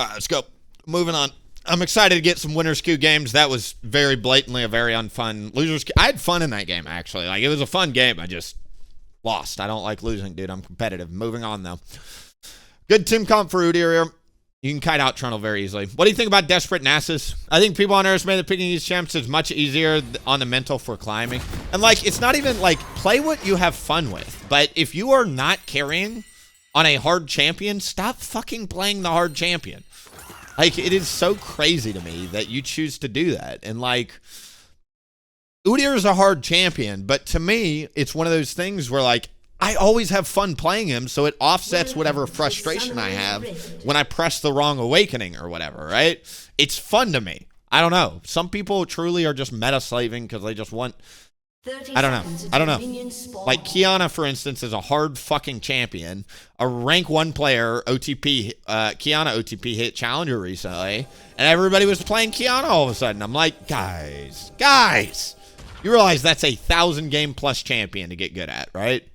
All right, let's go. Moving on. I'm excited to get some Winners Q games. That was very blatantly a very unfun Losers Q. I had fun in that game, actually. Like, it was a fun game. I just lost. I don't like losing, dude. I'm competitive. Moving on, though. Good team comp for Udyr here. You can kite out Trundle very easily. What do you think about Desperate Nasus? I think people underestimate that picking these champs is much easier on the mental for climbing. And, like, it's not even, like, play what you have fun with. But if you are not carrying on a hard champion, stop fucking playing the hard champion. Like, it is so crazy to me that you choose to do that. And, like, Udyr is a hard champion, but to me, it's one of those things where, like, I always have fun playing him, so it offsets whatever frustration I have when I press the wrong awakening or whatever, right? It's fun to me. I don't know. Some people truly are just meta slaving because they just want... I don't know. Like, Qiyana, for instance, is a hard fucking champion. A rank 1 player, OTP, Qiyana OTP hit Challenger recently, and everybody was playing Qiyana all of a sudden. I'm like, guys, you realize that's a 1,000 game plus champion to get good at, right?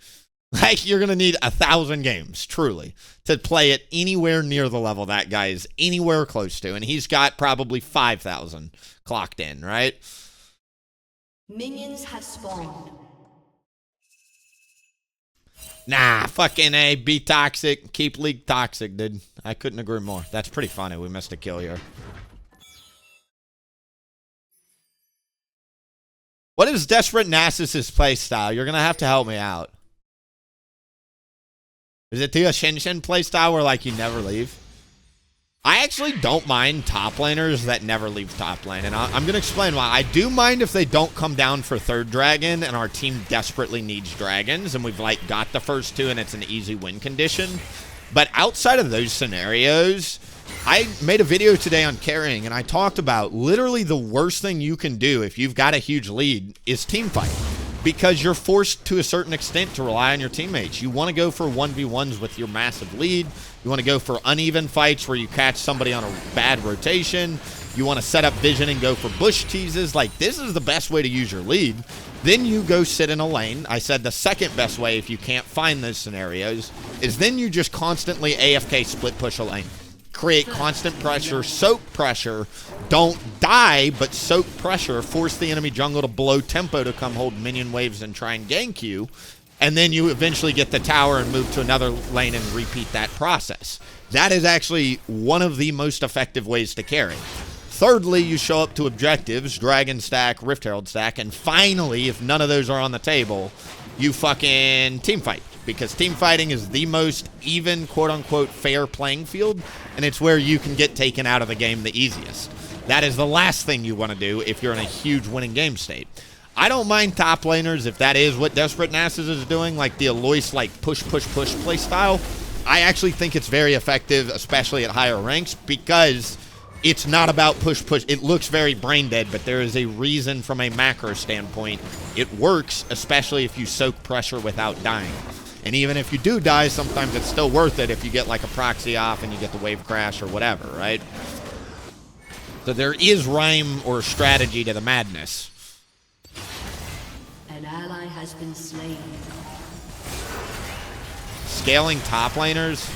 Like, you're going to need 1,000 games, truly, to play it anywhere near the level that guy is anywhere close to, and he's got probably 5,000 clocked in, right? Minions have spawned. Nah, fucking A, be toxic, keep League toxic, dude. I couldn't agree more. That's pretty funny. We missed a kill here. What is Desperate Nasus' playstyle? You're going to have to help me out. Is it the Shinshin playstyle where, like, you never leave? I actually don't mind top laners that never leave top lane, and I'm going to explain why. I do mind if they don't come down for third dragon, and our team desperately needs dragons, and we've, like, got the first 2, and it's an easy win condition. But outside of those scenarios, I made a video today on carrying, and I talked about literally the worst thing you can do if you've got a huge lead is team fight. Because you're forced to a certain extent to rely on your teammates. You want to go for 1v1s with your massive lead. You want to go for uneven fights where you catch somebody on a bad rotation. You want to set up vision and go for bush teases. Like, this is the best way to use your lead. Then you go sit in a lane. I said the second best way, if you can't find those scenarios, is then you just constantly AFK split push a lane. Create constant pressure, soak pressure, don't die, but soak pressure, force the enemy jungle to blow tempo to come hold minion waves and try and gank you, and then you eventually get the tower and move to another lane and repeat that process. That is actually one of the most effective ways to carry. Thirdly, you show up to objectives, Dragon stack, Rift Herald stack, and finally, if none of those are on the table, you fucking team fight. Because team fighting is the most even, quote-unquote, fair playing field, and it's where you can get taken out of the game the easiest. That is the last thing you want to do if you're in a huge winning game state. I don't mind top laners if that is what Desperate Nasus is doing, like the Alois, like, push play style. I actually think it's very effective, especially at higher ranks, because it's not about push. It looks very brain dead, but there is a reason from a macro standpoint. It works, especially if you soak pressure without dying. And even if you do die, sometimes it's still worth it if you get like a proxy off and you get the wave crash or whatever, right? So there is rhyme or strategy to the madness. An ally has been slain. Scaling top laners.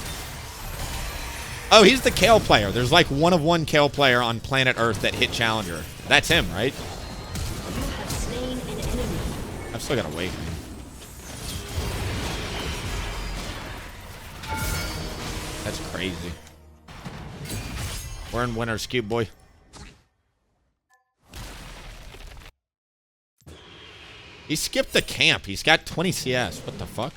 Oh, he's the Kale player. There's like one of one Kale player on planet Earth that hit Challenger. That's him, right? You have slain an enemy. I've still got to wait, man. That's crazy. We're in Winner's Cube, boy. He skipped the camp. He's got 20 CS. What the fuck?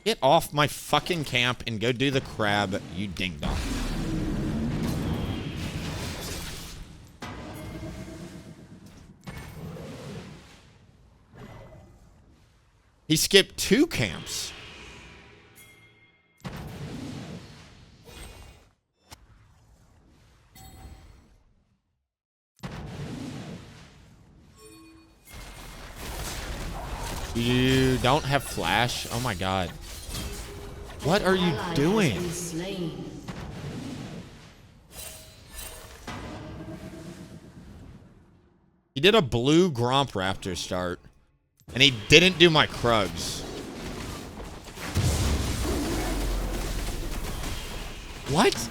Get off my fucking camp and go do the crab, you ding-dong. He skipped 2 camps. You don't have flash? Oh my god. What are you doing? He He did a blue Gromp Raptor start. And he didn't do my Krugs. What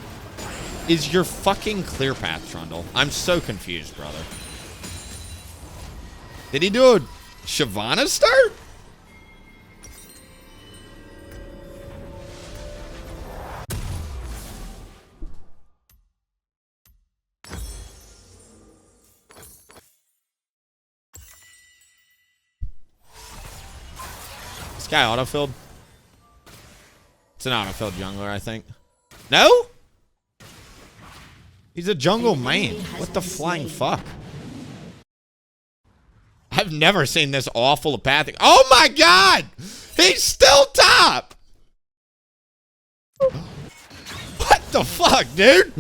is your fucking clear path, Trundle? I'm so confused, brother. Did he do a Shyvana start? This guy autofilled? It's an autofilled jungler, I think. No? He's a jungle main. What the flying fuck? I've never seen this awful apathic. Oh my god! He's still top! What the fuck, dude?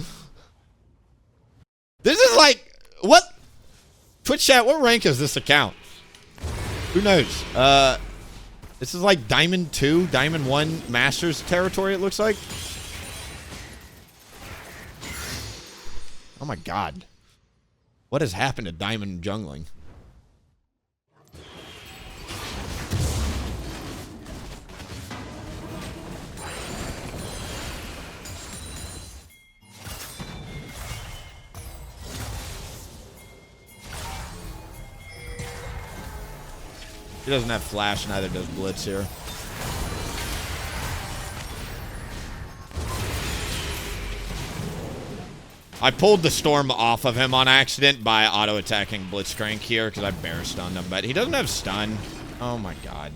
This is like, what? Twitch chat, what rank is this account? Who knows? This is like Diamond 2, Diamond 1 Masters territory, it looks like. Oh my god. What has happened to Diamond jungling? He doesn't have flash, neither does Blitz here. I pulled the storm off of him on accident by auto-attacking Blitzcrank here because I bear stunned him, but he doesn't have stun. Oh my god.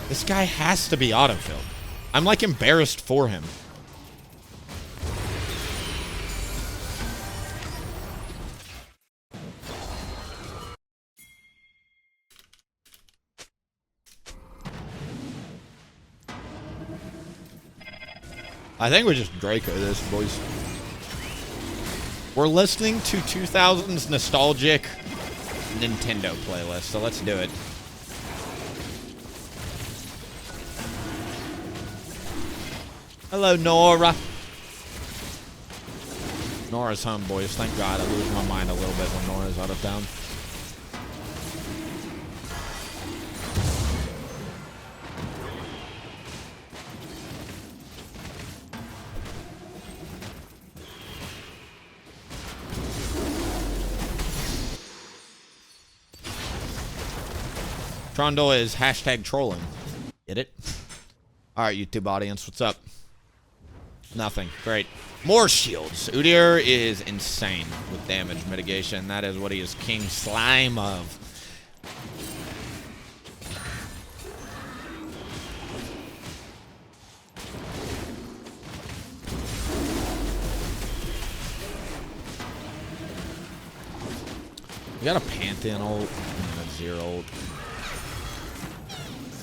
This guy has to be auto-filled. I'm like embarrassed for him. I think we just Draco this, boys. We're listening to 2000s nostalgic Nintendo playlist, so let's do it. Hello, Nora. Nora's home, boys. Thank God. I lose my mind a little bit when Nora's out of town. Trundle is hashtag trolling. Get it? Alright, YouTube audience, what's up? Nothing. Great. More shields. Udyr is insane with damage mitigation. That is what he is king slime of. We got a Pantheon ult and a Zero ult.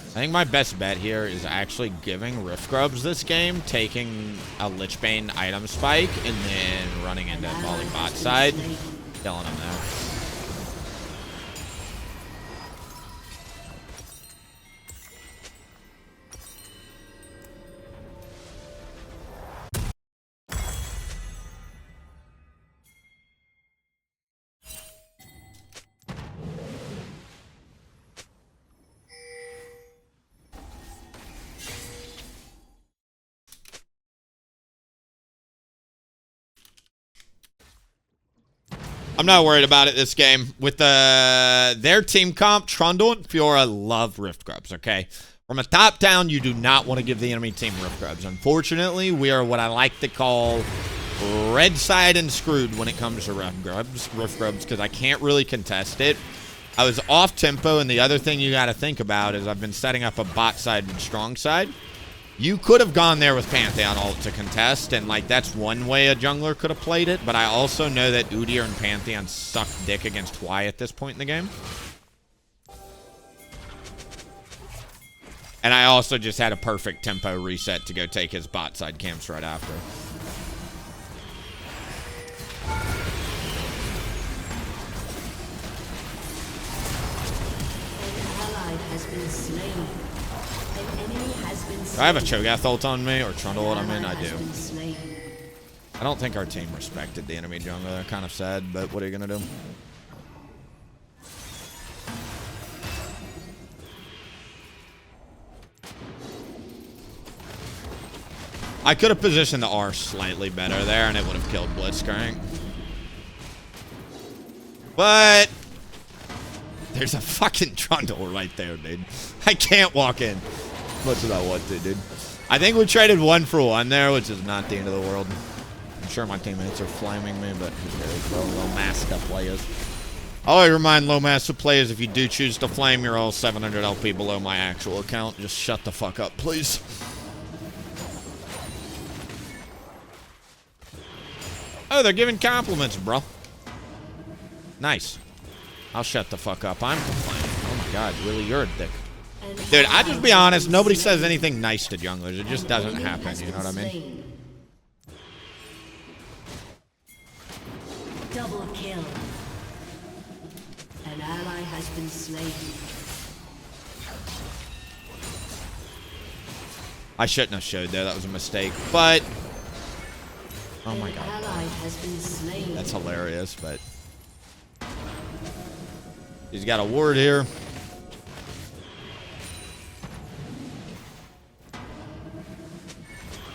I think my best bet here is actually giving Rift Grubs this game, taking a Lich Bane item spike, and then running into Volley bot side, killing him there. I'm not worried about it this game. With their team comp, Trundle and Fiora love Rift Grubs, okay? From a top down, you do not want to give the enemy team Rift Grubs. Unfortunately, we are what I like to call red side and screwed when it comes to Rift Grubs, because I can't really contest it. I was off tempo, and the other thing you got to think about is I've been setting up a bot side and strong side. You could have gone there with Pantheon ult to contest, and like that's one way a jungler could have played it, but I also know that Udyr and Pantheon suck dick against Y at this point in the game. And I also just had a perfect tempo reset to go take his bot side camps right after. Do I have a Cho'Gath ult on me, or Trundle ult? I mean, I do. I don't think our team respected the enemy jungler. They're kind of sad, but what are you going to do? I could have positioned the R slightly better there, and it would have killed Blitzcrank. But there's a fucking trundle right there, dude. I can't walk in as much as I want to, dude. I think we traded 1 for 1 there, which is not the end of the world. I'm sure my teammates are flaming me, but who cares, bro? Low master players. I always remind low master players, if you do choose to flame, you're all 700 LP below my actual account. Just shut the fuck up, please. Oh, they're giving compliments, bro. Nice. I'll shut the fuck up. I'm complaining. Oh my god, Willie, you're a dick. Dude, I'll just be honest. Nobody says anything nice to junglers. It just doesn't happen, you know what I mean? Double kill. An ally has been slain. I shouldn't have showed there. That was a mistake. But oh my god. An ally has been slain. That's hilarious, but he's got a ward here.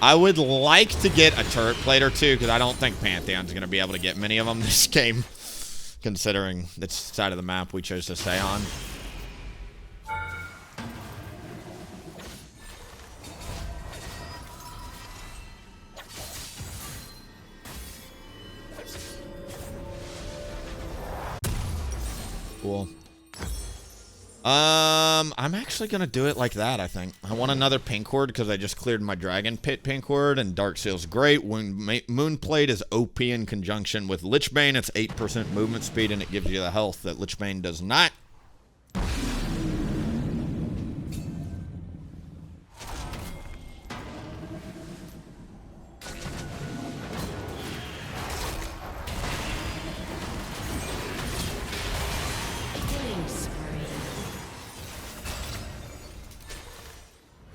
I would like to get a turret plate or two, because I don't think Pantheon's going to be able to get many of them this game, considering the side of the map we chose to stay on. Cool. I'm actually gonna do it like that, I think. I want another pink ward because I just cleared my Dragon Pit pink ward, and Dark Seal's great. When Moonplate is OP in conjunction with Lich Bane, it's 8% movement speed, and it gives you the health that Lich Bane does not.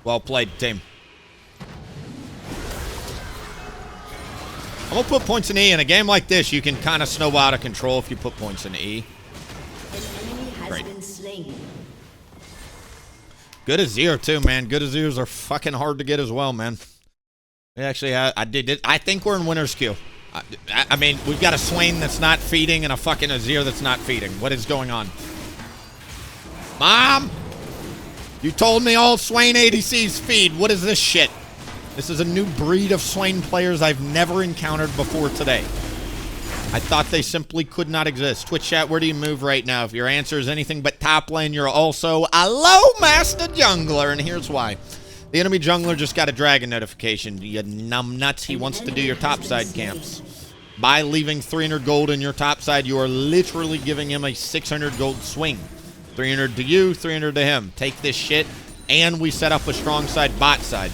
Well played, team. I'm gonna put points in E. In a game like this, you can kind of snowball out of control if you put points in E. An enemy has Great. been slain. Good Udyr too, man. Good Udyrs are fucking hard to get as well, man. We actually have, I think we're in winner's queue. I mean, we've got a Swain that's not feeding and a fucking Udyr that's not feeding. What is going on? Mom! You told me all Swain ADCs feed. What is this shit? This is a new breed of Swain players I've never encountered before today. I thought they simply could not exist. Twitch chat, where do you move right now? If your answer is anything but top lane, you're also a low master jungler, and here's why. The enemy jungler just got a dragon notification. You numbnuts. He wants to do your topside camps. By leaving 300 gold in your topside, you are literally giving him a 600 gold swing. 300 to you, 300 to him. Take this shit, and we set up a strong side bot side.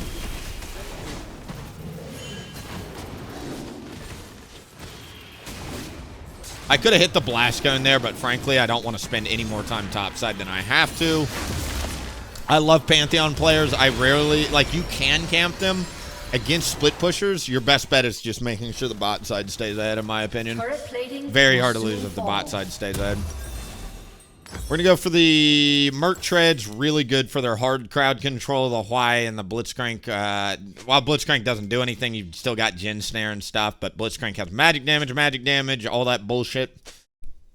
I could have hit the blast cone there, but frankly, I don't want to spend any more time topside than I have to. I love Pantheon players. I rarely, like, you can camp them. Against split pushers, your best bet is just making sure the bot side stays ahead, in my opinion. Very hard to lose if the bot side stays ahead. We're going to go for the Merc Treads. Really good for their hard crowd control, the Hwai and the Blitzcrank. While Blitzcrank doesn't do anything, you've still got Jin Snare and stuff, but Blitzcrank has magic damage, all that bullshit.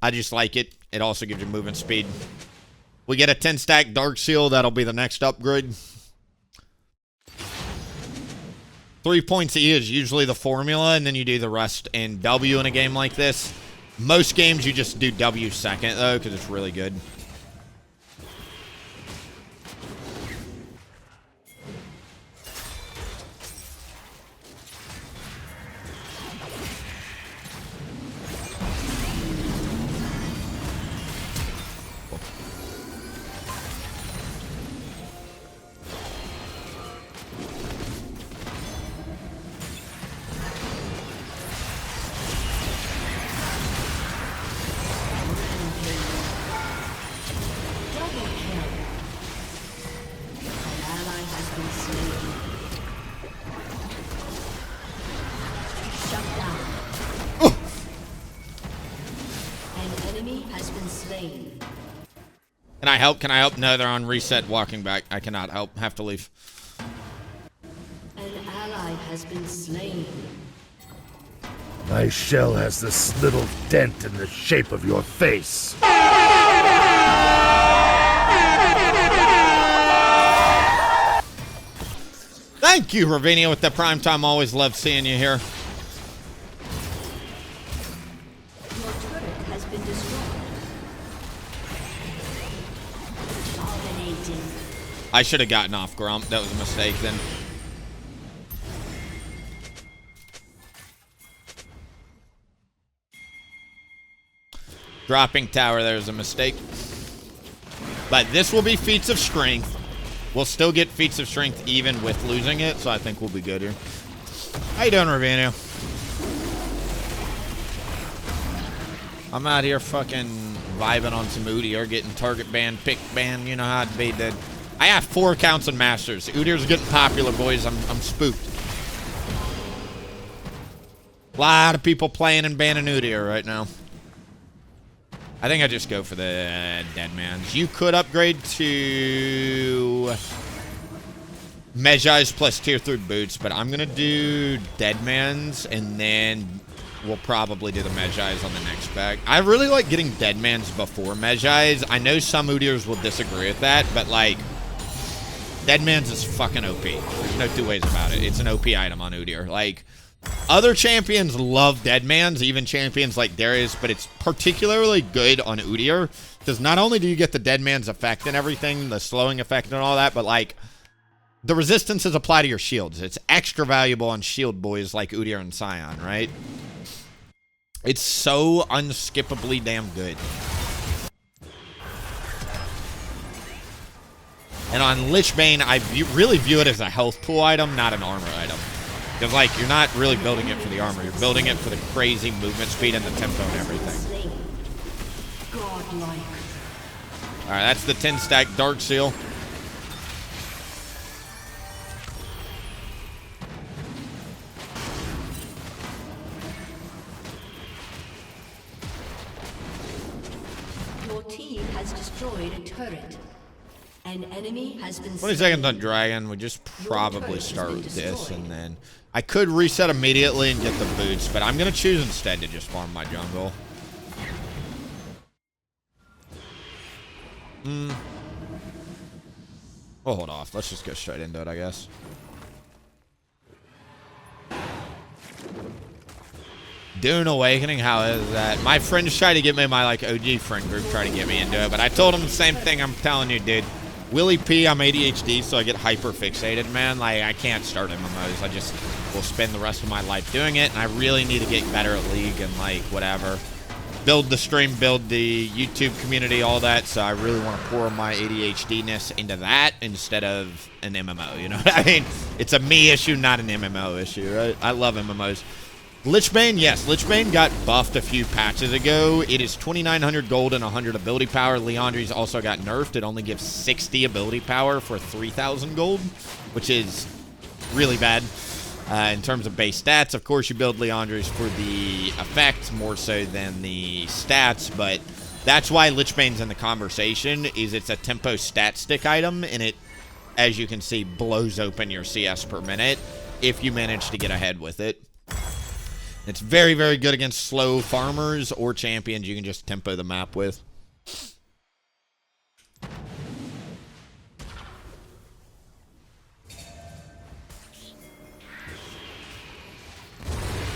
I just like it. It also gives you movement speed. We get a 10-stack Dark Seal. That'll be the next upgrade. 3 points E is usually the formula, and then you do the rest in W in a game like this. Most games you just do W second, though, because it's really good. slain. Can I help? Can I help? No, they're on reset walking back. I cannot help. Have to leave. An ally has been slain. My shell has this little dent in the shape of your face. Thank you, Ravinia, with the prime time. Always love seeing you here. Your turret has been destroyed. Dominating. I should have gotten off Grump. That was a mistake then. Dropping tower there is a mistake. But this will be feats of strength. We'll still get feats of strength even with losing it, so I think we'll be good here. How you doing, Ravinia? I'm out here fucking vibing on some Udyr, getting target ban, pick ban, you know how it be, dude. I have 4 accounts in Masters. Udyr's getting popular, boys. I'm spooked. A lot of people playing and banning Udyr right now. I think I just go for the Deadmans. You could upgrade to Mejai's plus tier 3 boots, but I'm going to do Deadmans, and then we'll probably do the Mejai's on the next pack. I really like getting Deadmans before Mejai's. I know some Udyrs will disagree with that, but, like, Deadmans is fucking OP. There's no two ways about it. It's an OP item on Udyr. Like, other champions love Deadmans, even champions like Darius, but it's particularly good on Udyr, because not only do you get the Deadman's effect and everything, the slowing effect and all that, but, like, the resistances apply to your shields. It's extra valuable on shield boys like Udyr and Scion, right? It's so unskippably damn good. And on Lich Bane, I really view it as a health pool item, not an armor item. Because, like, you're not really building it for the armor. You're building it for the crazy movement speed and the tempo and everything. Godlike. Alright, that's the 10-stack Dark Seal. Your team has destroyed a turret. An enemy has been 20 seconds on Dragon. We just probably start with this, and then I could reset immediately and get the boots, but I'm going to choose instead to just farm my jungle. We'll hold off. Let's just go straight into it, I guess. Dune Awakening, how is that? My friends tried to get me, my like OG friend group tried to get me into it, but I told them the same thing I'm telling you, dude. Willie P, I'm ADHD, so I get hyper fixated, man. Like, I can't start MMOs. I just will spend the rest of my life doing it, and I really need to get better at League and, like, whatever. Build the stream, build the YouTube community, all that, so I really want to pour my ADHD-ness into that instead of an MMO, you know what I mean? It's a me issue, not an MMO issue, right? I love MMOs. Lich Bane, yes, Lich Bane got buffed a few patches ago. It is 2,900 gold and 100 ability power. Leandri's also got nerfed. It only gives 60 ability power for 3,000 gold, which is really bad in terms of base stats. Of course, you build Leandri's for the effect more so than the stats, but that's why Lich Bane's in the conversation, is it's a tempo stat stick item, and it, as you can see, blows open your CS per minute if you manage to get ahead with it. It's very, very good against slow farmers or champions you can just tempo the map with.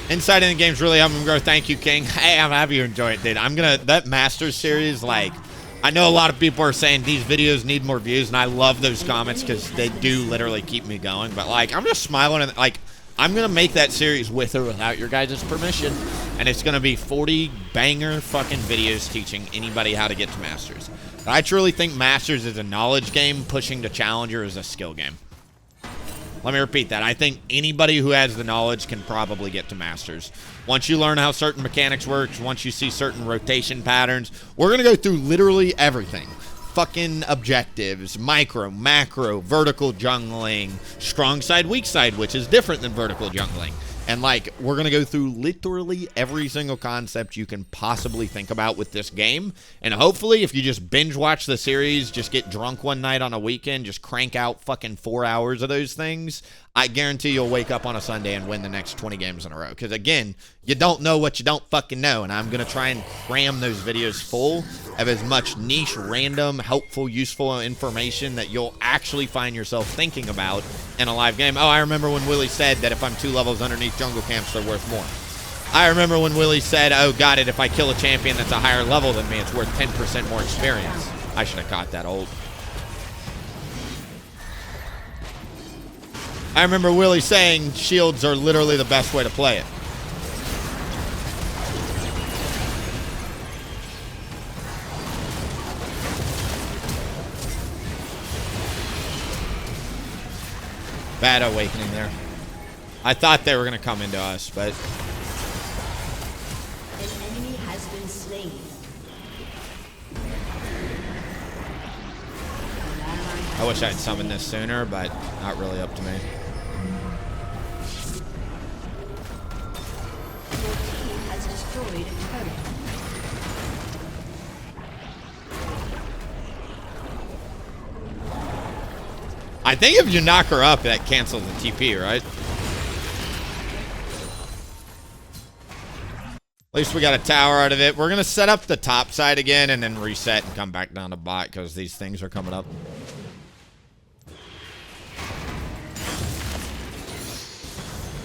Inside in the game's really helping grow. Thank you, King. Hey, I'm happy you enjoy it, dude. That Masters series, like, I know a lot of people are saying these videos need more views, and I love those comments because they do literally keep me going. But, like, I'm just smiling and, like, I'm going to make that series with or without your guys' permission, and it's going to be 40 banger fucking videos teaching anybody how to get to Masters. But I truly think Masters is a knowledge game, pushing to Challenger is a skill game. Let me repeat that. I think anybody who has the knowledge can probably get to Masters. Once you learn how certain mechanics work, once you see certain rotation patterns, we're going to go through literally everything. Fucking objectives, micro, macro, vertical jungling, strong side, weak side, which is different than vertical jungling. And, like, we're going to go through literally every single concept you can possibly think about with this game. And hopefully, if you just binge watch the series, just get drunk one night on a weekend, just crank out fucking 4 hours of those things, I guarantee you'll wake up on a Sunday and win the next 20 games in a row. Because, again, you don't know what you don't fucking know. And I'm going to try and cram those videos full of as much niche, random, helpful, useful information that you'll actually find yourself thinking about in a live game. Oh, I remember when Willie said that if I'm 2 levels underneath jungle camps, they're worth more. I remember when Willie said, oh, got it, if I kill a champion that's a higher level than me, it's worth 10% more experience. I should have caught that old. I remember Willie saying shields are literally the best way to play it. Bad awakening there. I thought they were going to come into us, but... An enemy has been slain. I wish I'd summoned this sooner, but not really up to me. Your team has destroyed a turret. I think if you knock her up, that cancels the TP, right? At least we got a tower out of it. We're going to set up the top side again and then reset and come back down to bot because these things are coming up.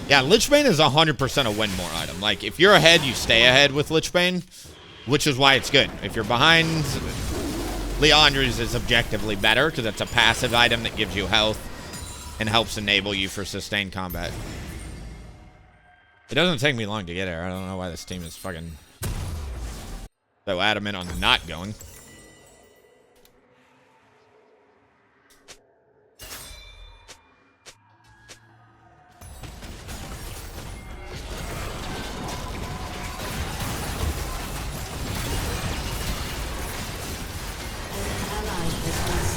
Yeah, Lich Bane is 100% a win more item. Like, if you're ahead, you stay ahead with Lich Bane, which is why it's good. If you're behind, Leandre's is objectively better because it's a passive item that gives you health and helps enable you for sustained combat. It doesn't take me long to get here. I don't know why this team is fucking so adamant on not going.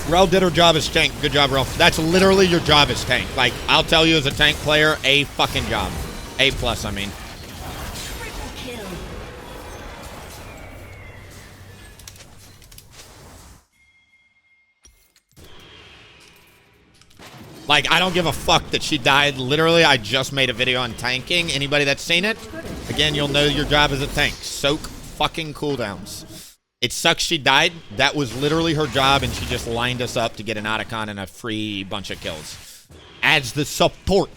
Rel did her job as tank. Good job, Rel. That's literally your job as tank. Like, I'll tell you as a tank player, A fucking job. A plus, I mean. Triple kill. Like, I don't give a fuck that she died. Literally, I just made a video on tanking. Anybody that's seen it, again, you'll know your job as a tank. Soak fucking cooldowns. It sucks she died. That was literally her job, and she just lined us up to get an Otacon and a free bunch of kills. Adds the support,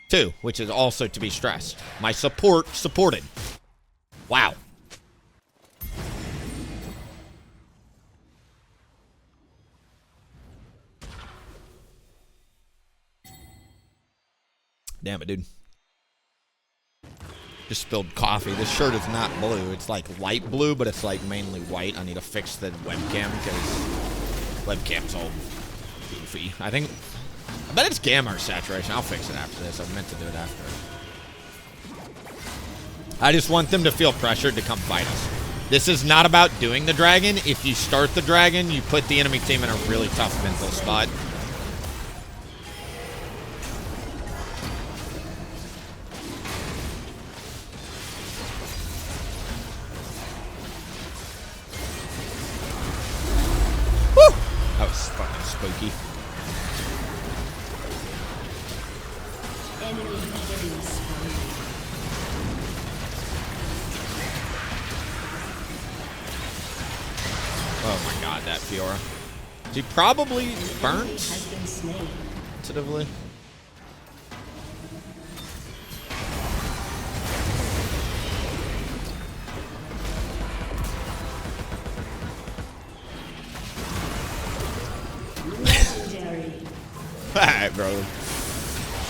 too, which is also to be stressed. My support supported. Wow. Damn it, dude. Just spilled coffee. This shirt is not blue. It's like light blue, but it's like mainly white. I need to fix the webcam because webcam's all goofy. I bet it's gamma saturation. I'll fix it after this. I meant to do it after. I just want them to feel pressured to come fight us. This is not about doing the dragon. If you start the dragon, you put the enemy team in a really tough mental spot. That was fucking spooky. Enemy killing spree. Oh my god, that Fiora. She probably burnt Has been slain. sensitively. Legendary. Alright, brother.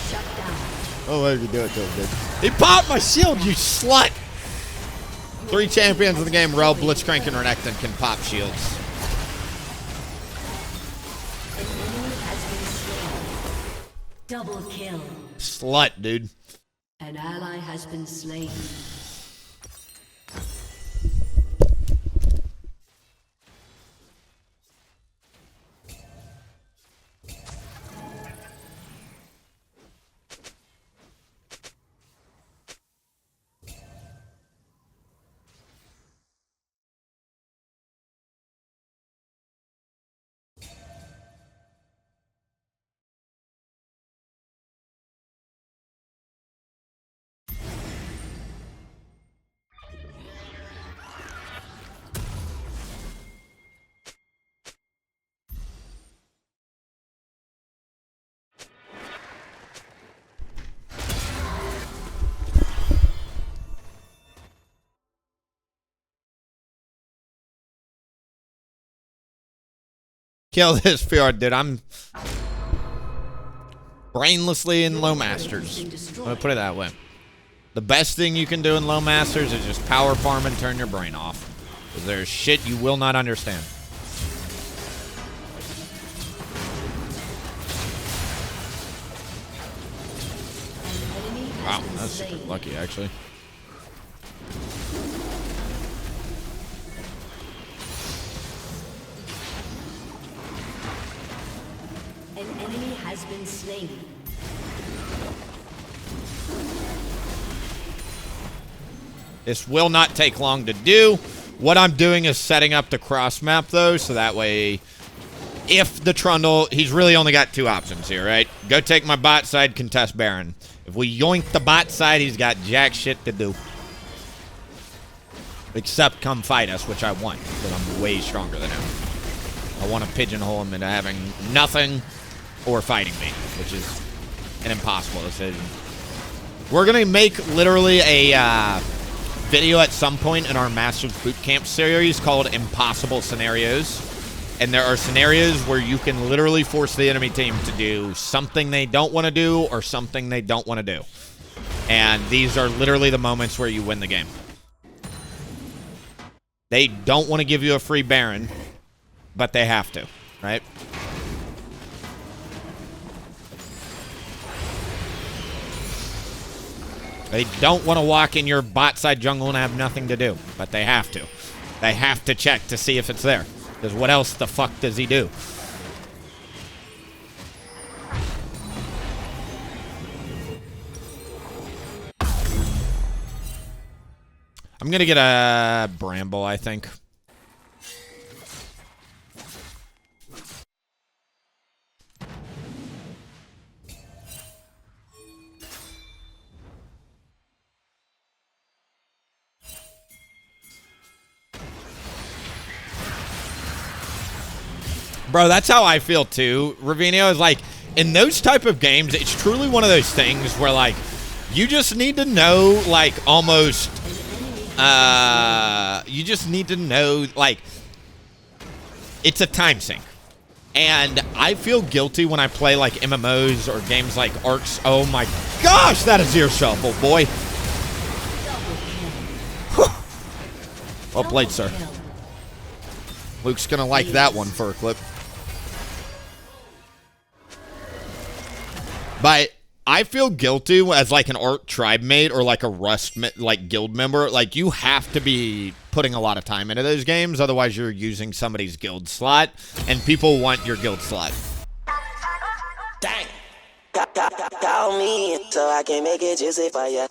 Shut down. Oh, what did you do it to him, dude? He popped my shield, you slut! 3 champions in the game, Rel, Blitzcrank, and Renekton can pop shields. An enemy has been slain. Double kill. Slut, dude. An ally has been slain. Kill this fjord, dude. I'm brainlessly in low masters. I'm gonna put it that way. The best thing you can do in low masters is just power farm and turn your brain off. Because there's shit you will not understand. Wow, that's super lucky, actually. An enemy has been slain. This will not take long to do. What I'm doing is setting up the cross map, though, so that way, if the Trundle, he's really only got two options here, right? Go take my bot side, contest Baron. If we yoink the bot side, he's got jack shit to do. Except come fight us, which I want, because I'm way stronger than him. I want to pigeonhole him into having nothing or fighting me, which is an impossible decision. We're going to make literally a video at some point in our Masters Bootcamp series called Impossible Scenarios. And there are scenarios where you can literally force the enemy team to do something they don't want to do or something they don't want to do. And these are literally the moments where you win the game. They don't want to give you a free Baron, but they have to, right? They don't want to walk in your bot side jungle and have nothing to do, but they have to. They have to check to see if it's there. Because what else the fuck does he do? I'm going to get a Bramble, I think. Bro, that's how I feel too. Ravino is like, in those type of games, it's truly one of those things where, like, you just need to know, like, almost, you just need to know, like, it's a time sink. And I feel guilty when I play, like, MMOs or games like Arcs. Oh my gosh, that is ear shuffle, boy. Well played, sir. Luke's gonna like that one for a clip. But I feel guilty as like an Orc tribe mate or like a Rust like guild member. Like, you have to be putting a lot of time into those games, otherwise you're using somebody's guild slot, and people want your guild slot. Dang. Call me so I can make it juicy for ya.